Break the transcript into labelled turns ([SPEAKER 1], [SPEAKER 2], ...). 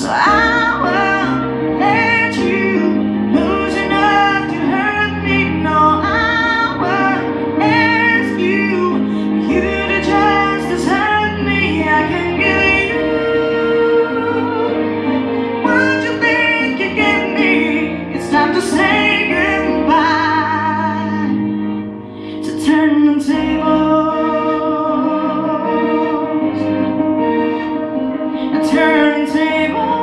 [SPEAKER 1] So I won't let you lose enough to hurt me. No, I won't ask you to just desert me. I can give you what you think you give me. It's time to say goodbye, to turn the tables, and turn tables.